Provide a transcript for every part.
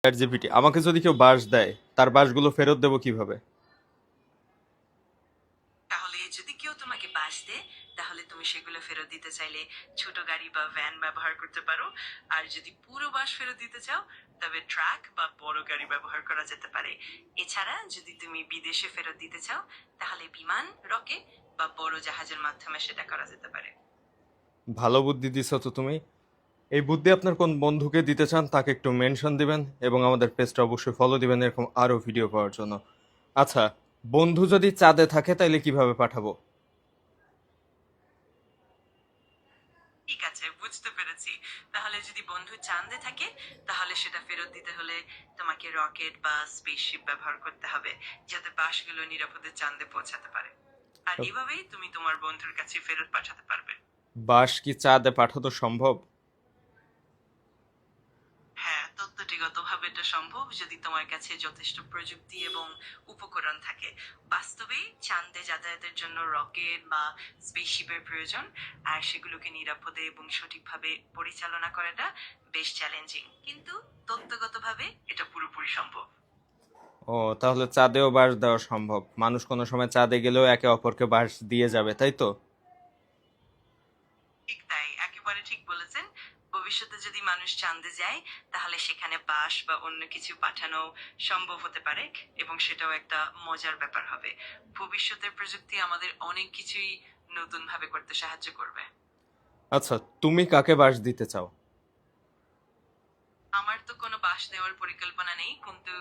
Chat GPT আমাকে যদি কেউ বাঁশ দেয় তার বাঁশগুলো ফেরত দেবো কিভাবে? তাহলে যদি কেউ তোমাকে বাস দেয় তাহলে তুমি সেগুলো ফেরত দিতে চাইলে ছোট গাড়ি বা ভ্যান ব্যবহার করতে পারো। আর যদি পুরো বাস ফেরত দিতে চাও তবে ট্রাক বা বড় গাড়ি ব্যবহার করা যেতে পারে। এছাড়া যদি তুমি বিদেশে ফেরত দিতে চাও তাহলে বিমান, রকেট বা বড় জাহাজের মাধ্যমে সেটা করা যেতে পারে। ভালো বুদ্ধি দিছো তো তুমি। এই বুদ্ধি আপনার কোন বন্ধুকে দিতে চান তাকে একটু মেনশন দিবেন এবং আমাদের পেজটা অবশ্যই ফলো দিবেন এরকম আরো ভিডিও পাওয়ার জন্য। আচ্ছা, বন্ধু যদি চাঁদে থাকে তাইলে কিভাবে পাঠাবো? ঠিক আছে, বুঝতে পেরেছি। তাহলে যদি বন্ধু চাঁদে থাকে তাহলে সেটা ফেরত দিতে হলে তোমাকে রকেট বা স্পেসশিপ ব্যবহার করতে হবে, যাতে বাসগুলো নিরাপদে চাঁদে পৌঁছাতে পারে। আর এভাবেই তুমি তোমার বন্ধুর কাছে ফেরত পাঠাতে পারবে। বাঁশ কি চাঁদে পাঠানো সম্ভব? হ্যাঁ, তত্ত্বটিগতভাবে এটা সম্ভব যদি তোমার কাছে যথেষ্ট প্রযুক্তি এবং উপকরণ থাকে। বাস্তবেই চাঁদে যাতায়াতের জন্য রকেট বা স্পেসশিপের প্রয়োজন, আর সেগুলোকে নিরাপদে এবং সঠিকভাবে পরিচালনা করাটা বেশ চ্যালেঞ্জিং, কিন্তু তত্ত্বগতভাবে এটা পুরোপুরি সম্ভব। ও, তাহলে চাঁদেও বাঁশ দেওয়া সম্ভব, মানুষ কোনো সময় চাঁদে গেলেও একে অপরকে বাঁশ দিয়ে যাবে, তাই তো? ঠিক তাই, একেবারে ঠিক বলেছেন। ভবিষ্যতে যদি মানুষ চাঁদে যায় তাহলে সেখানে বাস বা অন্য কিছু পাঠানো সম্ভব হতে পারে, এবং সেটাও একটা মজার ব্যাপার হবে। ভবিষ্যতের প্রযুক্তি আমাদের অনেক কিছুই নতুন ভাবে করতে সাহায্য করবে। আচ্ছা, তুমি কাকে বাঁশ দিতে চাও? আমার তো কোনো বাস দেওয়ার পরিকল্পনা নেই, কিন্তু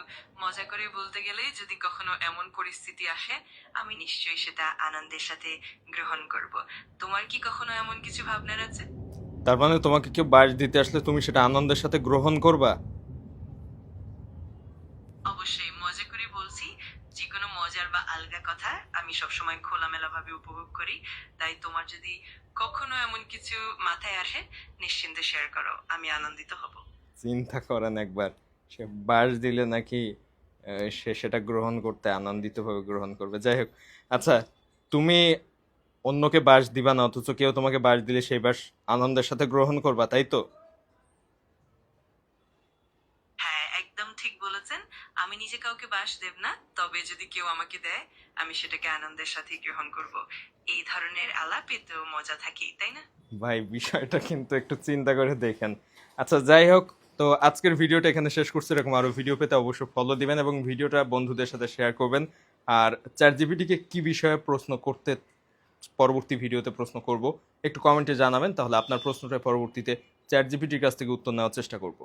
মজা করে বলতে গেলে যদি কখনো এমন পরিস্থিতি আসে আমি নিশ্চয়ই সেটা আনন্দের সাথে গ্রহণ করব। তোমার কি কখনো এমন কিছু ভাবনার আছে? তার মানে তোমাকে কেউ বাঁশ দিতে আসলে তুমি সেটা আনন্দের সাথে গ্রহণ করবা? অবশ্যই, মজা করে বলছি। যে কোনো মজার বা আলগা কথা আমি সবসময় খোলামেলা ভাবে উপভোগ করি। তাই তোমার যদি কখনো এমন কিছু মাথায় আসে নিশ্চিন্তে শেয়ার করো, আমি আনন্দিত হব। চিন্তা করেন একবার, সে বাঁশ দিলে নাকি সে সেটা গ্রহণ করতে আনন্দিতভাবে গ্রহণ করবে। যাই হোক, আচ্ছা, তুমি অন্যকে বাঁশ দিবা না অথচ কেউ তোমাকে বাঁশ দিলে সেই বাঁশ আনন্দের সাথে গ্রহণ করবা, তাই তো? হ্যাঁ, একদম ঠিক বলেছেন। আমি নিজে কাউকে বাস দেব না, তবে যদি কেউ আমাকে দেয় আমি সেটাকে আনন্দের সাথে গ্রহণ করব। এই ধরনের আলাপে তো মজা থাকেই, তাই না? ভাই, বিষয়টা কিন্তু একটু চিন্তা করে দেখেন। আচ্ছা, যাই হোক, তো আজকের ভিডিওটা এখানে শেষ করছি। এরকম আরো ভিডিও পেতে অবশ্যই ফলো দিবেন এবং ভিডিওটা বন্ধুদের সাথে শেয়ার করবেন। আর চ্যাট জিপিটিকে কি বিষয়ে প্রশ্ন করতে পরবর্তী ভিডিওতে প্রশ্ন করব একটু কমেন্টে জানাবেন, তাহলে আপনার প্রশ্নটা পরবর্তীতে চ্যাট জিপিটির কাছ থেকে উত্তর নেওয়ার চেষ্টা করব।